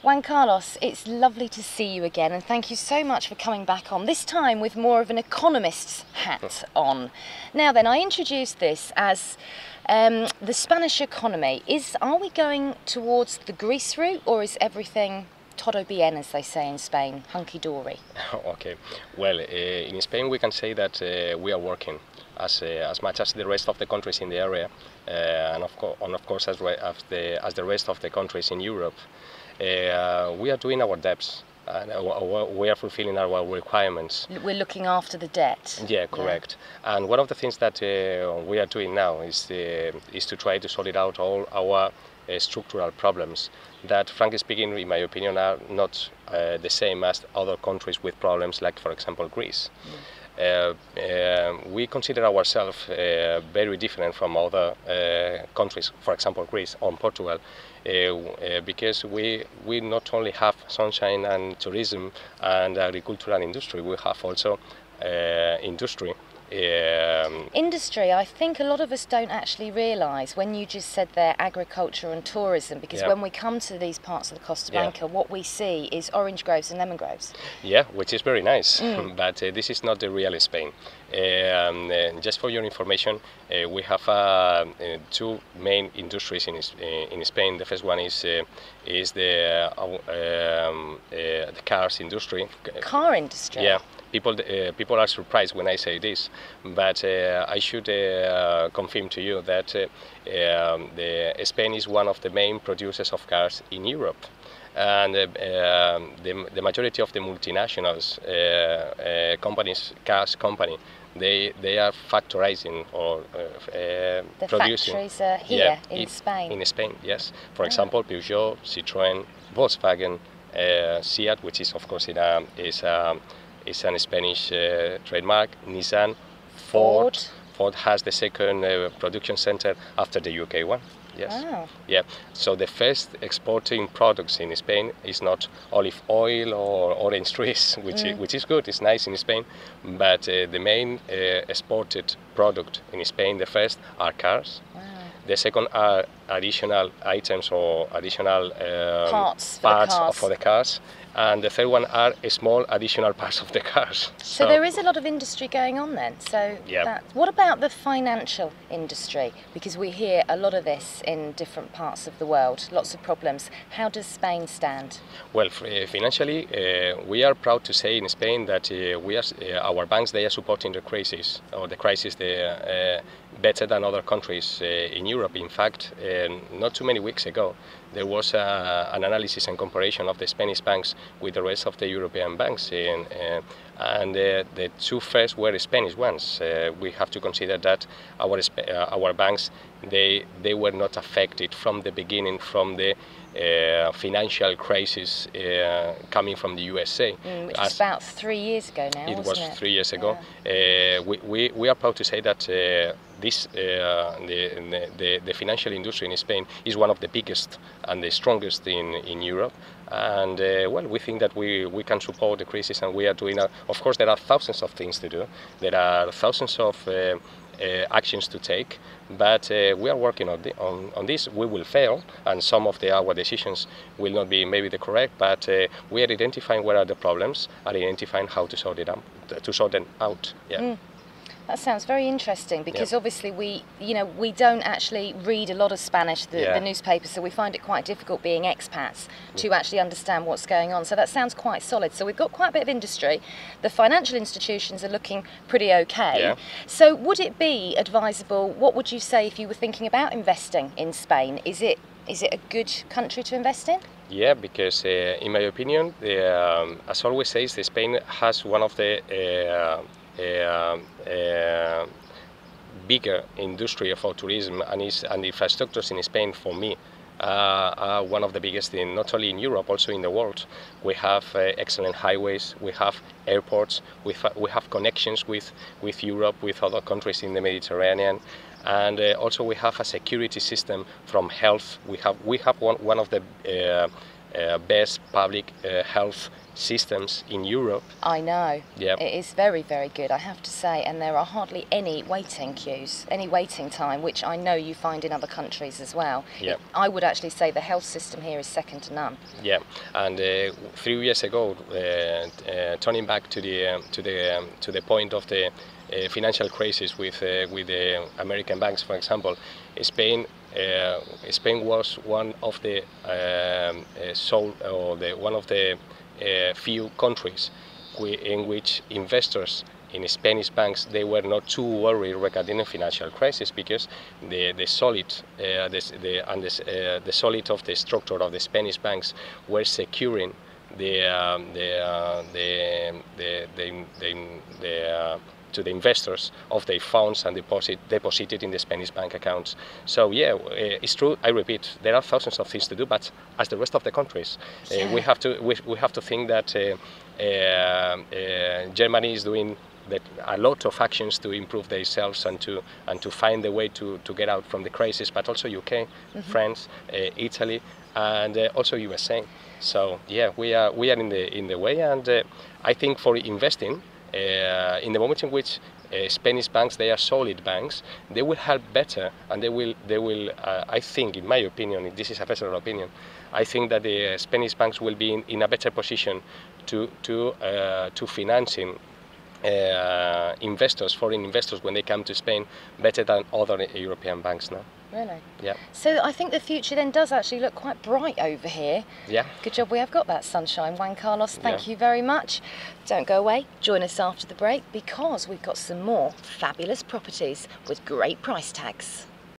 Juan Carlos, it's lovely to see you again, and thank you so much for coming back on, this time with more of an economist's hat on. Now then, I introduced this as the Spanish economy. Are we going towards the Greece route, or is everything todo bien, as they say in Spain, hunky-dory? Okay, well, in Spain we can say that we are working as much as the rest of the countries in the area, and of course as the rest of the countries in Europe. We are doing our debts, and we are fulfilling our requirements. We're looking after the debt. Yeah, correct. Yeah. And one of the things that we are doing now is to try to sort out all our structural problems that, frankly speaking, in my opinion, are not the same as other countries with problems like, for example, Greece. We consider ourselves very different from other countries, for example Greece or Portugal, because we not only have sunshine and tourism and agricultural industry, we have also industry. Industry, I think a lot of us don't actually realise when you just said there agriculture and tourism, because when we come to these parts of the Costa Blanca, what we see is orange groves and lemon groves. Yeah, which is very nice, but this is not the real Spain. Just for your information, we have two main industries in Spain. The first one is the cars industry. Car industry? Yeah. People are surprised when I say this, but I should confirm to you that Spain is one of the main producers of cars in Europe, and the majority of the multinationals companies, cars company, they are factorizing or the producing. Factories are here in Spain. In Spain, yes. For example, Peugeot, Citroën, Volkswagen, Seat, which is of course is a Spanish trademark, Nissan, Ford has the second production center after the UK one. Yes. Wow. Yeah. So the first exporting products in Spain is not olive oil or orange trees, which is good. It's nice in Spain, but the main exported product in Spain, the first, are cars. Wow. The second are additional items or additional parts for the cars. And the third one are small additional parts of the cars. So there is a lot of industry going on then. So what about the financial industry? Because we hear a lot of this in different parts of the world, lots of problems. How does Spain stand? Well, financially, we are proud to say in Spain that our banks, they are supporting the crisis better than other countries in Europe. In fact, not too many weeks ago, there was an analysis and comparison of the Spanish banks with the rest of the European banks, and the two first were Spanish ones. We have to consider that our banks, they were not affected from the beginning from the financial crisis coming from the USA. Which is about 3 years ago now, It was 3 years ago. We are proud to say that the financial industry in Spain is one of the biggest and the strongest in Europe. And well, we think that we can support the crisis, and we are doing. Of course, there are thousands of things to do. There are thousands of actions to take, but we are working on this. We will fail, and some of our decisions will not be maybe the correct, but we are identifying where are the problems and identifying how to sort them out. Yeah. That sounds very interesting, because obviously we don't actually read a lot of Spanish, the newspapers, so we find it quite difficult being expats to actually understand what's going on. So that sounds quite solid. So we've got quite a bit of industry. The financial institutions are looking pretty okay. Yeah. So would it be advisable, what would you say if you were thinking about investing in Spain? Is it a good country to invest in? Yeah, because in my opinion, as always says, Spain has one of the bigger industry for tourism and infrastructures in Spain, for me, are one of the biggest not only in Europe, also in the world. We have excellent highways, we have airports, we have connections with Europe, with other countries in the Mediterranean, and also we have a security system from health. We have one of the best public health systems in Europe. I know. Yep. It is very, very good, I have to say, and there are hardly any waiting queues, any waiting time, which I know you find in other countries as well. Yep. I would actually say the health system here is second to none. Yeah, and 3 years ago, turning back to the point of the financial crisis with the American banks, for example, Spain was one of the few countries in which investors in Spanish banks, they were not too worried regarding the financial crisis, because the solid of the structure of the Spanish banks were securing to the investors of their funds and deposited in the Spanish bank accounts. So yeah, it's true. I repeat, there are thousands of things to do, but as the rest of the countries, we have to think that Germany is doing a lot of actions to improve themselves and to find a way to get out from the crisis, but also UK, France, Italy, and also USA. So yeah, we are in the way, and I think for investing, in the moment in which Spanish banks, they are solid banks, they will help better, and they will I think, in my opinion, this is a personal opinion, I think that the Spanish banks will be in a better position to financing foreign investors when they come to Spain, better than other European banks now. Really? Yeah. So I think the future then does actually look quite bright over here. Yeah. Good job we have got that sunshine. Juan Carlos, thank you very much. Don't go away. Join us after the break, because we've got some more fabulous properties with great price tags.